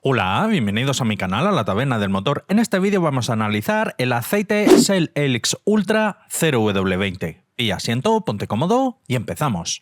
Hola, bienvenidos a mi canal, a la Taberna del Motor. En este vídeo vamos a analizar el aceite Shell Helix Ultra 0W20. Pilla asiento, ponte cómodo y empezamos.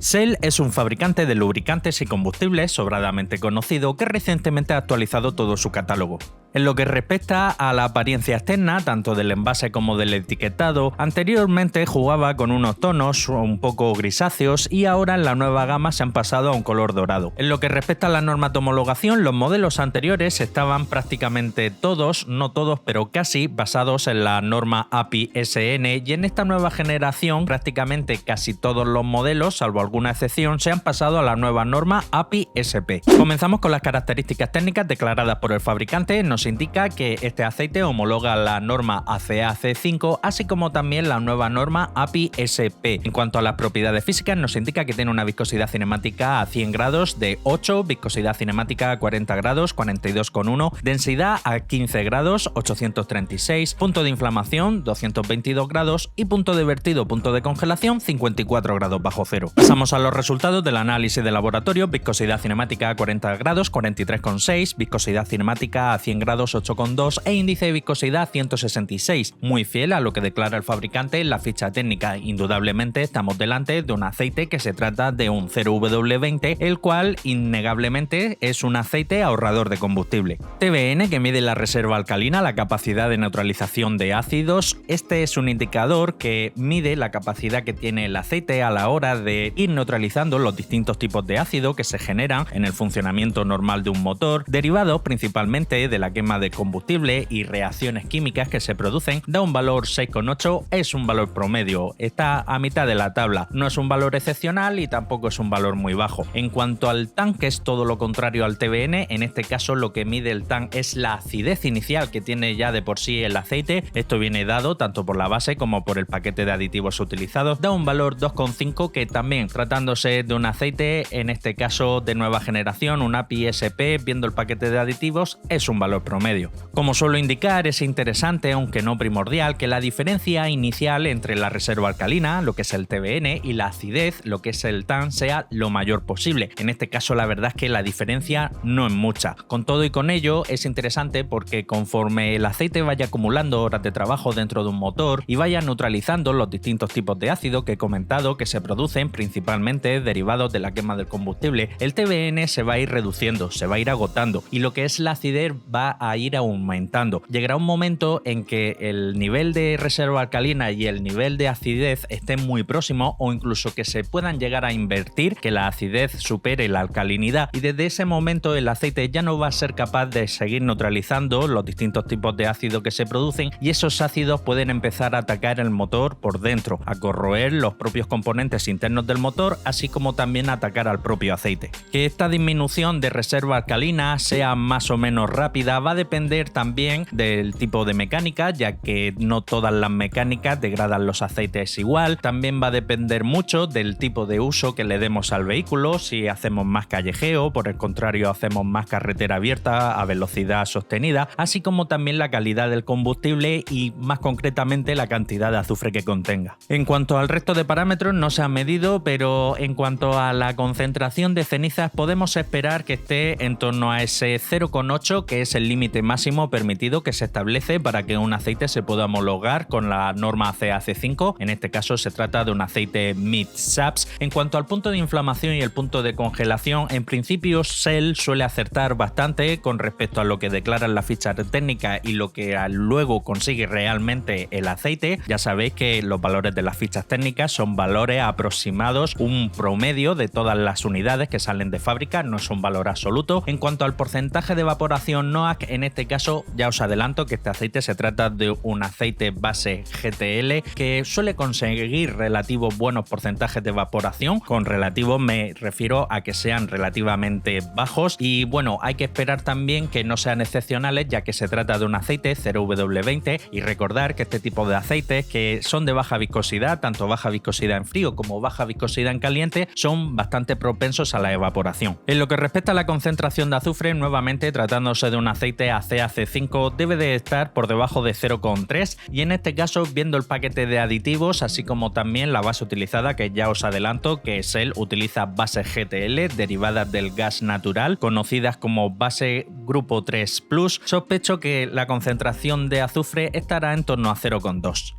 Shell es un fabricante de lubricantes y combustibles sobradamente conocido que recientemente ha actualizado todo su catálogo. En lo que respecta a la apariencia externa, tanto del envase como del etiquetado, anteriormente jugaba con unos tonos un poco grisáceos y ahora en la nueva gama se han pasado a un color dorado. En lo que respecta a la norma de homologación, los modelos anteriores estaban prácticamente todos, no todos, pero casi basados en la norma API-SN, y en esta nueva generación prácticamente casi todos los modelos, salvo alguna excepción, se han pasado a la nueva norma API-SP. Comenzamos con las características técnicas declaradas por el fabricante. Nos indica que este aceite homologa la norma ACAC5, así como también la nueva norma API-SP. En cuanto a las propiedades físicas, nos indica que tiene una viscosidad cinemática a 100 grados de 8, viscosidad cinemática a 40 grados 42,1, densidad a 15 grados 836, punto de inflamación 222 grados y punto de vertido, punto de congelación 54 grados bajo cero. Pasamos a los resultados del análisis de laboratorio. Viscosidad cinemática a 40 grados 43,6, viscosidad cinemática a 100 grados 8,2 e índice de viscosidad 166, muy fiel a lo que declara el fabricante en la ficha técnica. Indudablemente estamos delante de un aceite que se trata de un 0W20, el cual innegablemente es un aceite ahorrador de combustible. TBN, que mide la reserva alcalina, la capacidad de neutralización de ácidos. Este es un indicador que mide la capacidad que tiene el aceite a la hora de ir neutralizando los distintos tipos de ácido que se generan en el funcionamiento normal de un motor, derivados principalmente de la quema de combustible y reacciones químicas que se producen. Da un valor 6,8, es un valor promedio, está a mitad de la tabla, no es un valor excepcional y tampoco es un valor muy bajo. En cuanto al TAN, que es todo lo contrario al TBN, en este caso lo que mide el TAN es la acidez inicial que tiene ya de por sí el aceite. Esto viene dado tanto por la base como por el paquete de aditivos utilizados. Da un valor 2,5, que también, tratándose de un aceite, en este caso de nueva generación, un API-SP, viendo el paquete de aditivos, es un valor promedio. Como suelo indicar, es interesante, aunque no primordial, que la diferencia inicial entre la reserva alcalina, lo que es el TBN, y la acidez, lo que es el TAN, sea lo mayor posible. En este caso, la verdad es que la diferencia no es mucha. Con todo y con ello, es interesante porque conforme el aceite vaya acumulando horas de trabajo dentro de un motor y vaya neutralizando los distintos tipos de ácido que he comentado que se producen principalmente derivados de la quema del combustible, el TBN se va a ir reduciendo, se va a ir agotando, y lo que es la acidez va a ir aumentando. Llegará un momento en que el nivel de reserva alcalina y el nivel de acidez estén muy próximos, o incluso que se puedan llegar a invertir, que la acidez supere la alcalinidad, y desde ese momento el aceite ya no va a ser capaz de seguir neutralizando los distintos tipos de ácido que se producen, y esos ácidos pueden empezar a atacar el motor por dentro, a corroer los propios componentes internos del motor, así como también atacar al propio aceite. Que esta disminución de reserva alcalina sea más o menos rápida va a depender también del tipo de mecánica, ya que no todas las mecánicas degradan los aceites igual. También va a depender mucho del tipo de uso que le demos al vehículo, si hacemos más callejeo, por el contrario hacemos más carretera abierta a velocidad sostenida, así como también la calidad del combustible y más concretamente la cantidad de azufre que contenga. En cuanto al resto de parámetros no se han medido, pero en cuanto a la concentración de cenizas podemos esperar que esté en torno a ese 0,8, que es el límite máximo permitido que se establece para que un aceite se pueda homologar con la norma ACAC5. En este caso se trata de un aceite mid-SAPS. En cuanto al punto de inflamación y el punto de congelación, en principio Shell suele acertar bastante con respecto a lo que declara en la ficha técnica y lo que luego consigue realmente el aceite. Ya sabéis que los valores de las fichas técnicas son valores aproximados, un promedio de todas las unidades que salen de fábrica, no es un valor absoluto. En cuanto al porcentaje de evaporación no Mark. En este caso ya os adelanto que este aceite se trata de un aceite base GTL que suele conseguir relativos buenos porcentajes de evaporación. Con relativos me refiero a que sean relativamente bajos y bueno, hay que esperar también que no sean excepcionales, ya que se trata de un aceite 0W20 y recordar que este tipo de aceites que son de baja viscosidad, tanto baja viscosidad en frío como baja viscosidad en caliente, son bastante propensos a la evaporación. En lo que respecta a la concentración de azufre, nuevamente tratándose de un aceite ACAC5 debe de estar por debajo de 0,3 y en este caso, viendo el paquete de aditivos así como también la base utilizada, que ya os adelanto que Shell utiliza bases GTL derivadas del gas natural, conocidas como base grupo 3 Plus, sospecho que la concentración de azufre estará en torno a 0,2.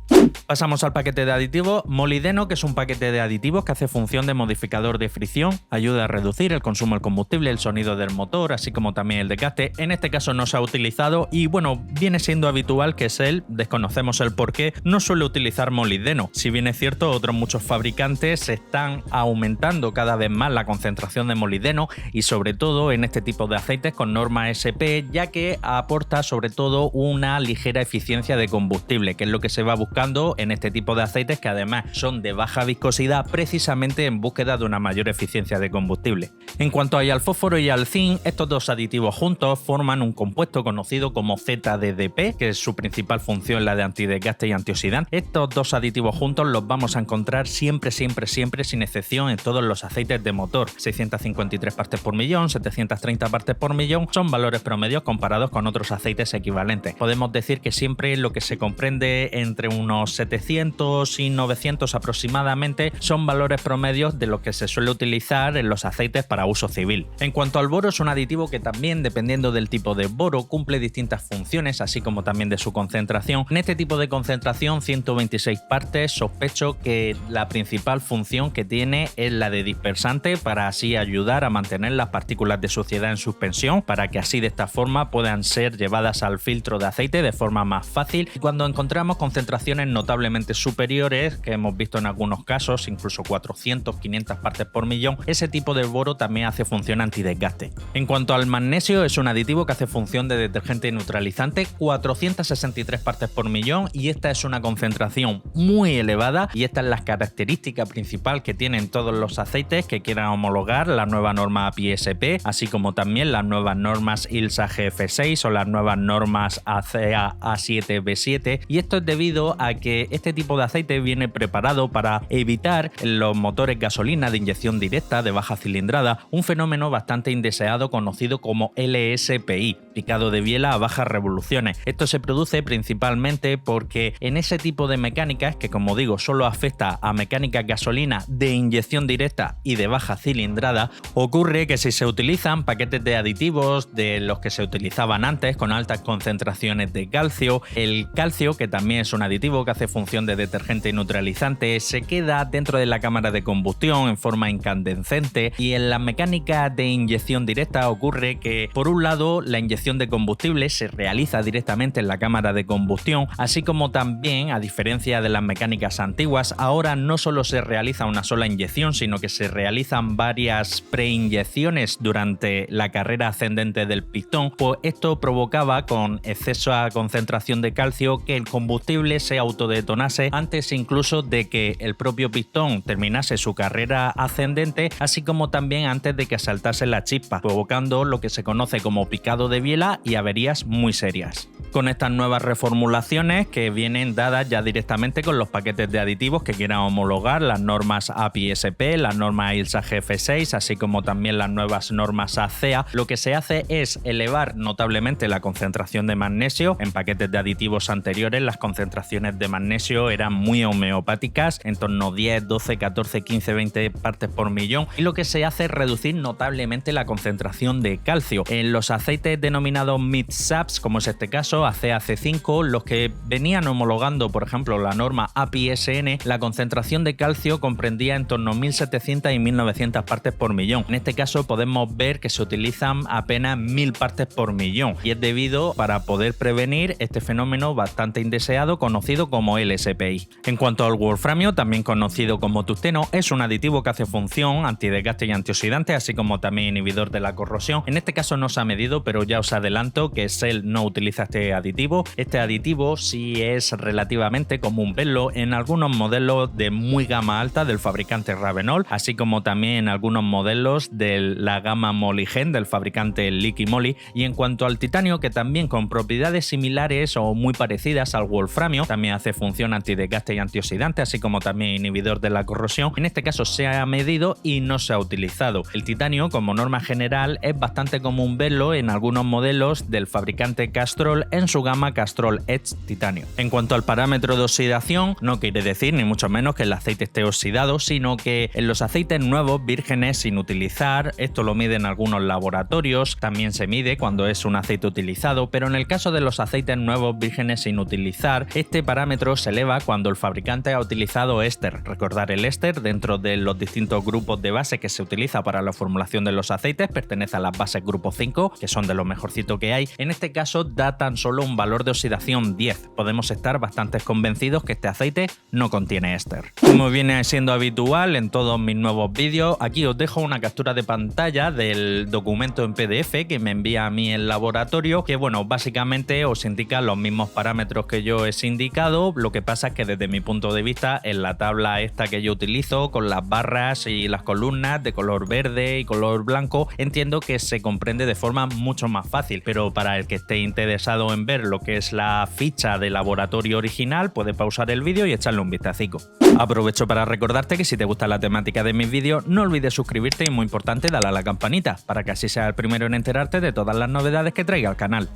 Pasamos al paquete de aditivos. Molideno, que es un paquete de aditivos que hace función de modificador de fricción, ayuda a reducir el consumo del combustible, el sonido del motor, así como también el desgaste. En este caso no se ha utilizado y bueno, viene siendo habitual que Shell, desconocemos el porqué, no suele utilizar molibdeno. Si bien es cierto, otros muchos fabricantes están aumentando cada vez más la concentración de molibdeno y sobre todo en este tipo de aceites con norma SP, ya que aporta sobre todo una ligera eficiencia de combustible, que es lo que se va buscando en este tipo de aceites, que además son de baja viscosidad precisamente en búsqueda de una mayor eficiencia de combustible. En cuanto al fósforo y al zinc, estos dos aditivos juntos forman un compuesto conocido como ZDDP, que es su principal función la de antidesgaste y antioxidante. Estos dos aditivos juntos los vamos a encontrar siempre sin excepción en todos los aceites de motor. 653 partes por millón, 730 partes por millón son valores promedios comparados con otros aceites equivalentes. Podemos decir que siempre lo que se comprende entre unos 700 y 900 aproximadamente son valores promedios de lo que se suele utilizar en los aceites para uso civil. En cuanto al boro, es un aditivo que también, dependiendo del tipo de boro, cumple distintas funciones, así como también de su concentración. En este tipo de concentración, 126 partes, sospecho que la principal función que tiene es la de dispersante, para así ayudar a mantener las partículas de suciedad en suspensión, para que así de esta forma puedan ser llevadas al filtro de aceite de forma más fácil. Y cuando encontramos concentraciones notablemente superiores, que hemos visto en algunos casos, incluso 400, 500 partes por millón, ese tipo de boro también hace función antidesgaste. En cuanto al magnesio, es un aditivo que hace función de detergente neutralizante, 463 partes por millón, y esta es una concentración muy elevada y esta es la característica principal que tienen todos los aceites que quieran homologar la nueva norma API-SP, así como también las nuevas normas ILSA GF6 o las nuevas normas ACEA A7B7, y esto es debido a que este tipo de aceite viene preparado para evitar los motores gasolina de inyección directa de baja cilindrada, un fenómeno bastante indeseado conocido como LSPI, picado de biela a bajas revoluciones. Esto se produce principalmente porque en ese tipo de mecánicas, que como digo solo afecta a mecánicas gasolina de inyección directa y de baja cilindrada, ocurre que si se utilizan paquetes de aditivos de los que se utilizaban antes con altas concentraciones de calcio, el calcio, que también es un aditivo que hace función de detergente y neutralizante, se queda dentro de la cámara de combustión en forma incandescente, y en las mecánicas de inyección directa ocurre que por un lado la inyección de combustible se realiza directamente en la cámara de combustión, así como también, a diferencia de las mecánicas antiguas, ahora no solo se realiza una sola inyección, sino que se realizan varias preinyecciones durante la carrera ascendente del pistón, pues esto provocaba con exceso a concentración de calcio que el combustible se autodetonase antes incluso de que el propio pistón terminase su carrera ascendente, así como también antes de que saltase la chispa, provocando lo que se conoce como picado de biela y averías muy serias. Con estas nuevas reformulaciones que vienen dadas ya directamente con los paquetes de aditivos que quieran homologar las normas API-SP, las normas ILSA GF6, así como también las nuevas normas ACEA, lo que se hace es elevar notablemente la concentración de magnesio. En paquetes de aditivos anteriores las concentraciones de magnesio eran muy homeopáticas, en torno a 10, 12, 14, 15, 20 partes por millón, y lo que se hace es reducir notablemente la concentración de calcio. En los aceites denominados mid-subs, como es este caso, parámetros ACAC5, los que venían homologando, por ejemplo, la norma API-SN, la concentración de calcio comprendía en torno a 1700 y 1900 partes por millón. En este caso podemos ver que se utilizan apenas 1000 partes por millón, y es debido para poder prevenir este fenómeno bastante indeseado conocido como LSPI. En cuanto al wolframio, también conocido como tungsteno, es un aditivo que hace función antidesgaste y antioxidante, así como también inhibidor de la corrosión. En este caso no se ha medido, pero ya os adelanto que Cell no utiliza este aditivo. Este aditivo sí es relativamente común verlo en algunos modelos de muy gama alta del fabricante Ravenol, así como también en algunos modelos de la gama Molygen del fabricante Liqui Moly. Y en cuanto al titanio, que también con propiedades similares o muy parecidas al wolframio, también hace función antidesgaste y antioxidante, así como también inhibidor de la corrosión. En este caso se ha medido y no se ha utilizado. El titanio, como norma general, es bastante común verlo en algunos modelos del fabricante Castrol en su gama Castrol Edge Titanio. En cuanto al parámetro de oxidación, no quiere decir ni mucho menos que el aceite esté oxidado, sino que en los aceites nuevos vírgenes sin utilizar, esto lo miden algunos laboratorios, también se mide cuando es un aceite utilizado, pero en el caso de los aceites nuevos vírgenes sin utilizar, este parámetro se eleva cuando el fabricante ha utilizado éster. Recordar, el éster dentro de los distintos grupos de base que se utiliza para la formulación de los aceites pertenece a las bases grupo 5, que son de lo mejorcito que hay. En este caso da tan solo un valor de oxidación 10. Podemos estar bastante convencidos que este aceite no contiene éster. Como viene siendo habitual en todos mis nuevos vídeos, aquí os dejo una captura de pantalla del documento en PDF que me envía a mí el laboratorio, que bueno, básicamente os indica los mismos parámetros que yo os he indicado. Lo que pasa es que desde mi punto de vista, en la tabla esta que yo utilizo, con las barras y las columnas de color verde y color blanco, entiendo que se comprende de forma mucho más fácil, pero para el que esté interesado en ver lo que es la ficha de laboratorio original, puede pausar el vídeo y echarle un vistacico. Aprovecho para recordarte que si te gusta la temática de mis vídeos, no olvides suscribirte y, muy importante, darle a la campanita, para que así seas el primero en enterarte de todas las novedades que traiga al canal.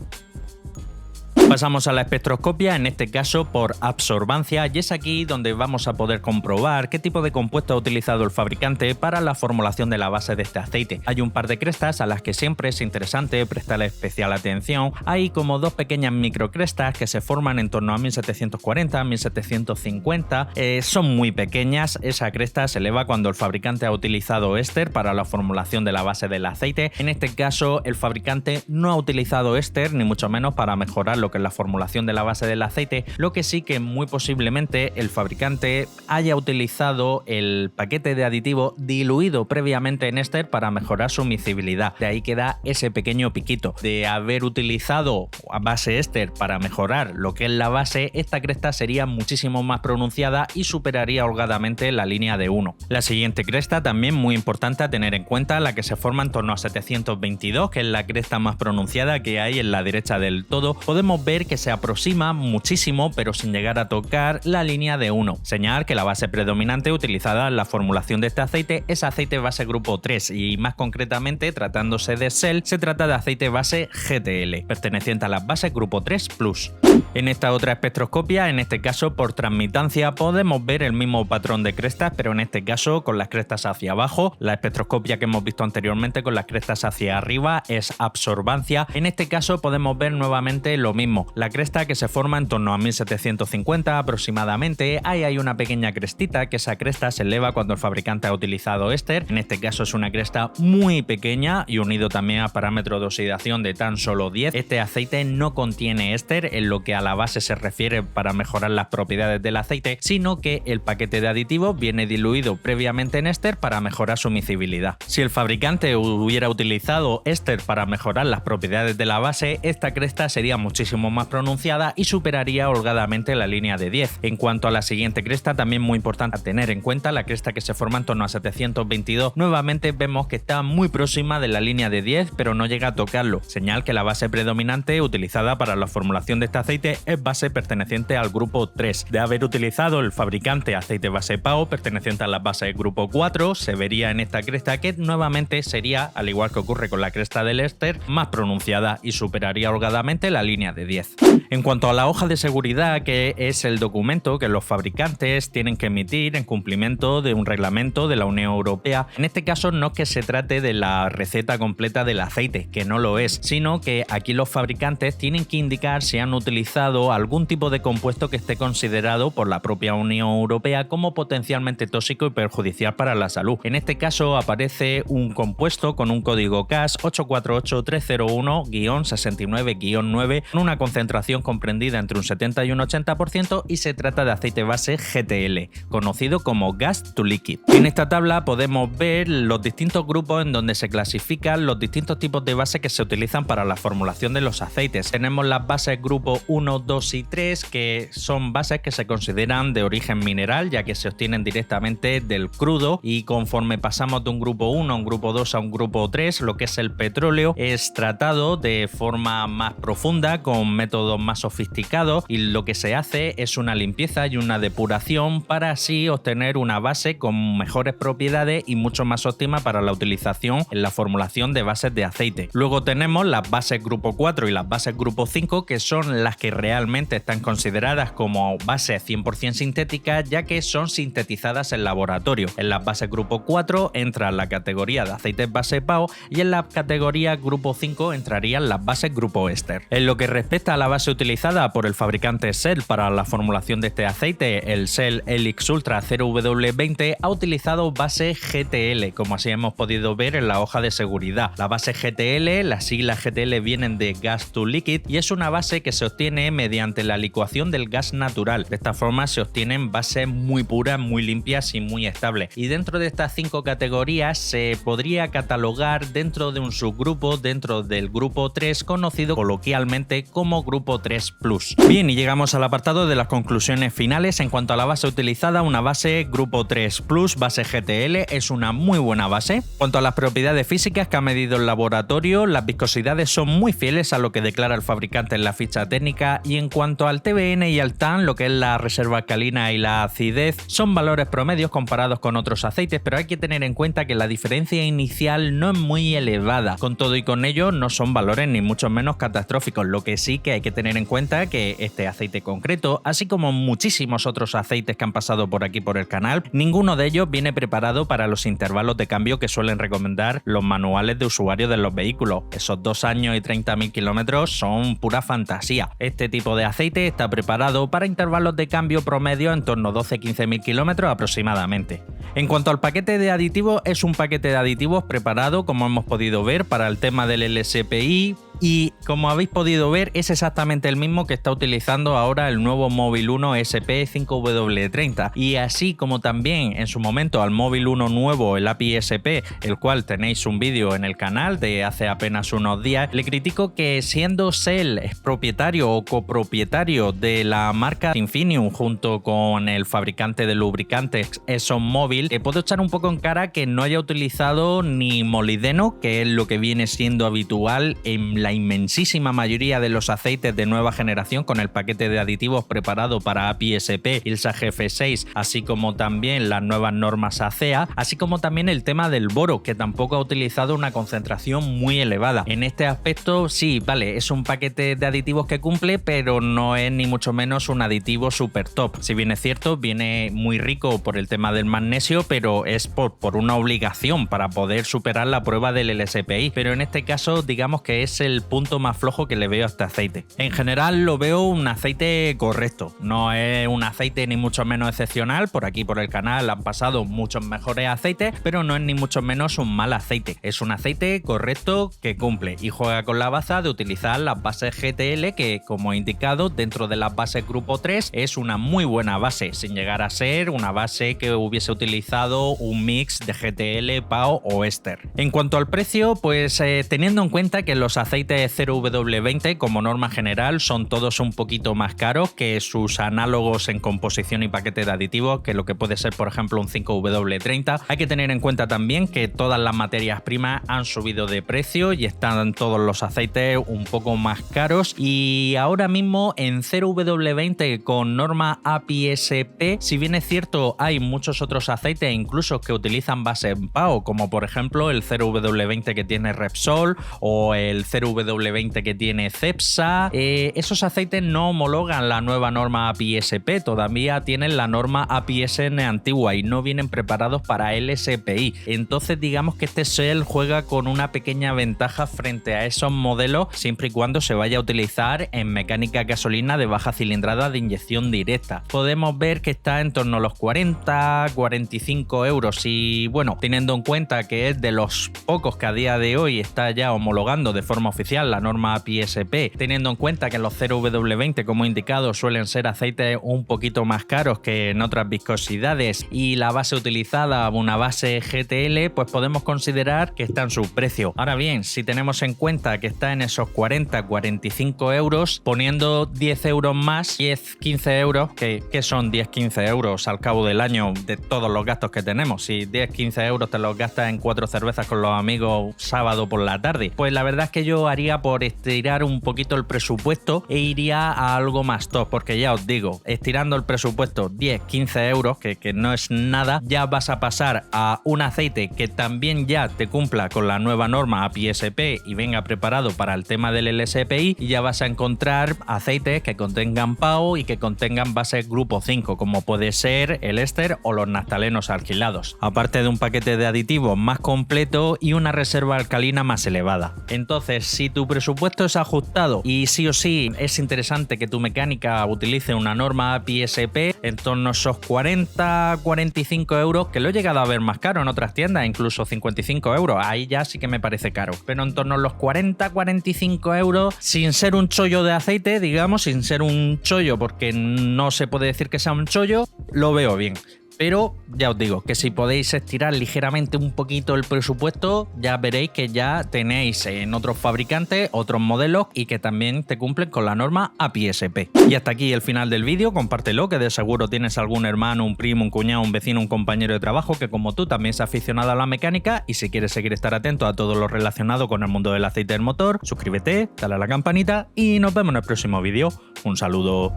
Pasamos a la espectroscopia, en este caso por absorbancia, y es aquí donde vamos a poder comprobar qué tipo de compuesto ha utilizado el fabricante para la formulación de la base de este aceite. Hay un par de crestas a las que siempre es interesante prestarle especial atención. Hay como dos pequeñas microcrestas que se forman en torno a 1740, 1750. Son muy pequeñas. Esa cresta se eleva cuando el fabricante ha utilizado éster para la formulación de la base del aceite. En este caso, el fabricante no ha utilizado éster, ni mucho menos para mejorar lo que es la formulación de la base del aceite, lo que sí que muy posiblemente el fabricante haya utilizado el paquete de aditivo diluido previamente en éster para mejorar su miscibilidad. De ahí queda ese pequeño piquito. De haber utilizado a base éster para mejorar lo que es la base, esta cresta sería muchísimo más pronunciada y superaría holgadamente la línea de 1. La siguiente cresta, también muy importante a tener en cuenta, la que se forma en torno a 722, que es la cresta más pronunciada que hay en la derecha del todo. Podemos ver que se aproxima muchísimo, pero sin llegar a tocar la línea de 1, señal que la base predominante utilizada en la formulación de este aceite es aceite base grupo 3, y más concretamente, tratándose de Cell, se trata de aceite base GTL, perteneciente a las bases grupo 3 Plus. En esta otra espectroscopia, en este caso por transmitancia, podemos ver el mismo patrón de crestas, pero en este caso con las crestas hacia abajo. La espectroscopia que hemos visto anteriormente con las crestas hacia arriba es absorbancia. En este caso podemos ver nuevamente lo mismo, la cresta que se forma en torno a 1750 aproximadamente. Ahí hay una pequeña crestita, que esa cresta se eleva cuando el fabricante ha utilizado éster. En este caso es una cresta muy pequeña y unido también a parámetro de oxidación de tan solo 10. Este aceite no contiene éster en lo que a la base se refiere para mejorar las propiedades del aceite, sino que el paquete de aditivos viene diluido previamente en éster para mejorar su miscibilidad. Si el fabricante hubiera utilizado éster para mejorar las propiedades de la base, esta cresta sería muchísimo más pronunciada y superaría holgadamente la línea de 10. En cuanto a la siguiente cresta, también muy importante a tener en cuenta, la cresta que se forma en torno a 722, nuevamente vemos que está muy próxima de la línea de 10, pero no llega a tocarlo, señal que la base predominante utilizada para la formulación de este aceite es base perteneciente al grupo 3. De haber utilizado el fabricante aceite base PAO perteneciente a la base grupo 4, se vería en esta cresta que nuevamente sería, al igual que ocurre con la cresta del éster, más pronunciada y superaría holgadamente la línea de 10. 10. En cuanto a la hoja de seguridad, que es el documento que los fabricantes tienen que emitir en cumplimiento de un reglamento de la Unión Europea, en este caso no es que se trate de la receta completa del aceite, que no lo es, sino que aquí los fabricantes tienen que indicar si han utilizado algún tipo de compuesto que esté considerado por la propia Unión Europea como potencialmente tóxico y perjudicial para la salud. En este caso aparece un compuesto con un código CAS 848301-69-9 con una concentración comprendida entre un 70 y un 80% y se trata de aceite base GTL, conocido como Gas to Liquid. En esta tabla podemos ver los distintos grupos en donde se clasifican los distintos tipos de bases que se utilizan para la formulación de los aceites. Tenemos las bases grupo 1, 2 y 3, que son bases que se consideran de origen mineral, ya que se obtienen directamente del crudo, y conforme pasamos de un grupo 1 a un grupo 2 a un grupo 3, lo que es el petróleo es tratado de forma más profunda, con métodos más sofisticados, y lo que se hace es una limpieza y una depuración para así obtener una base con mejores propiedades y mucho más óptima para la utilización en la formulación de bases de aceite. Luego tenemos las bases grupo 4 y las bases grupo 5, que son las que realmente están consideradas como bases 100% sintéticas, ya que son sintetizadas en laboratorio. En las bases grupo 4 entra la categoría de aceites base PAO y en la categoría grupo 5 entrarían las bases grupo éster. En lo que respecta a la base utilizada por el fabricante Shell para la formulación de este aceite, el Shell Helix Ultra 0W20 ha utilizado base GTL, como así hemos podido ver en la hoja de seguridad. La base GTL, las siglas GTL vienen de Gas to Liquid y es una base que se obtiene mediante la licuación del gas natural. De esta forma se obtienen bases muy puras, muy limpias y muy estables. Y dentro de estas 5 categorías se podría catalogar dentro de un subgrupo, dentro del grupo 3, conocido coloquialmente como grupo 3 Plus. Bien, y llegamos al apartado de las conclusiones finales. En cuanto a la base utilizada, una base grupo 3 Plus, base GTL, es una muy buena base. En cuanto a las propiedades físicas que ha medido el laboratorio, las viscosidades son muy fieles a lo que declara el fabricante en la ficha técnica, y en cuanto al TBN y al TAN, lo que es la reserva alcalina y la acidez, son valores promedios comparados con otros aceites, pero hay que tener en cuenta que la diferencia inicial no es muy elevada. Con todo y con ello, no son valores ni mucho menos catastróficos. Lo que sí que hay que tener en cuenta que este aceite concreto, así como muchísimos otros aceites que han pasado por aquí por el canal, ninguno de ellos viene preparado para los intervalos de cambio que suelen recomendar los manuales de usuario de los vehículos. Esos 2 años y 30.000 kilómetros son pura fantasía. Este tipo de aceite está preparado para intervalos de cambio promedio en torno a 12-15.000 kilómetros aproximadamente. En cuanto al paquete de aditivos, es un paquete de aditivos preparado, como hemos podido ver, para el tema del LSPI, y como habéis podido ver es exactamente el mismo que está utilizando ahora el nuevo Móvil 1 SP5W30, y así como también en su momento al Móvil 1 nuevo, el API SP, el cual tenéis un vídeo en el canal de hace apenas unos días, le critico que siendo Shell propietario o copropietario de la marca Infinium junto con el fabricante de lubricantes ExxonMobil, puedo echar un poco en cara que no haya utilizado ni molibdeno, que es lo que viene siendo habitual en la inmensísima mayoría de los aceites de nueva generación con el paquete de aditivos preparado para API SP, ILSA GF6, así como también las nuevas normas ACEA, así como también el tema del boro, que tampoco ha utilizado una concentración muy elevada. En este aspecto, sí, vale, es un paquete de aditivos que cumple, pero no es ni mucho menos un aditivo super top. Si bien es cierto, viene muy rico por el tema del magnesio, pero es por una obligación para poder superar la prueba del LSPI. Pero en este caso, digamos que es el punto más flojo que le veo a este aceite. En general lo veo un aceite correcto, no es un aceite ni mucho menos excepcional. Por aquí por el canal han pasado muchos mejores aceites, pero no es ni mucho menos un mal aceite. Es un aceite correcto que cumple y juega con la baza de utilizar las bases GTL, que como he indicado dentro de las bases grupo 3 es una muy buena base, sin llegar a ser una base que hubiese utilizado un mix de GTL, PAO o éster. En cuanto al precio, pues teniendo en cuenta que los aceites 0W20 como norma general son todos un poquito más caros que sus análogos en composición y paquete de aditivos, que lo que puede ser por ejemplo un 5W30. Hay que tener en cuenta también que todas las materias primas han subido de precio y están todos los aceites un poco más caros, y ahora mismo en 0W20 con norma API-SP, si bien es cierto hay muchos otros aceites incluso que utilizan base en PAO, como por ejemplo el 0W20 que tiene Repsol o el 0W W20 que tiene Cepsa. Esos aceites no homologan la nueva norma API-SP, todavía tienen la norma API-SN antigua y no vienen preparados para LSPI. Entonces digamos que este SEL juega con una pequeña ventaja frente a esos modelos siempre y cuando se vaya a utilizar en mecánica gasolina de baja cilindrada de inyección directa. Podemos ver que está en torno a los 40-45 euros y bueno, teniendo en cuenta que es de los pocos que a día de hoy está ya homologando de forma oficial la norma API-SP, teniendo en cuenta que los 0W20 como he indicado suelen ser aceites un poquito más caros que en otras viscosidades y la base utilizada una base GTL, pues podemos considerar que está en su precio. Ahora bien, si tenemos en cuenta que está en esos 40-45 euros, poniendo 10 euros más, 10-15 euros, que son 10-15 euros al cabo del año de todos los gastos que tenemos. Si 10-15 euros te los gastas en 4 cervezas con los amigos sábado por la tarde, pues la verdad es que yo haría por estirar un poquito el presupuesto e iría a algo más top, porque ya os digo, estirando el presupuesto 10-15 euros, que no es nada, ya vas a pasar a un aceite que también ya te cumpla con la nueva norma API-SP y venga preparado para el tema del LSPI, y ya vas a encontrar aceites que contengan PAO y que contengan bases grupo 5, como puede ser el éster o los naftalenos alquilados, aparte de un paquete de aditivos más completo y una reserva alcalina más elevada. Entonces, si tu presupuesto es ajustado y sí o sí es interesante que tu mecánica utilice una norma API-SP, en torno a esos 40-45 euros, que lo he llegado a ver más caro en otras tiendas, incluso 55 euros, ahí ya sí que me parece caro, pero en torno a los 40-45 euros, sin ser un chollo de aceite, digamos, sin ser un chollo, porque no se puede decir que sea un chollo, lo veo bien. Pero ya os digo que si podéis estirar ligeramente un poquito el presupuesto, ya veréis que ya tenéis en otros fabricantes otros modelos y que también te cumplen con la norma API-SP. Y hasta aquí el final del vídeo, compártelo, que de seguro tienes algún hermano, un primo, un cuñado, un vecino, un compañero de trabajo que como tú también es aficionado a la mecánica, y si quieres seguir estar atento a todo lo relacionado con el mundo del aceite del motor, suscríbete, dale a la campanita y nos vemos en el próximo vídeo. Un saludo.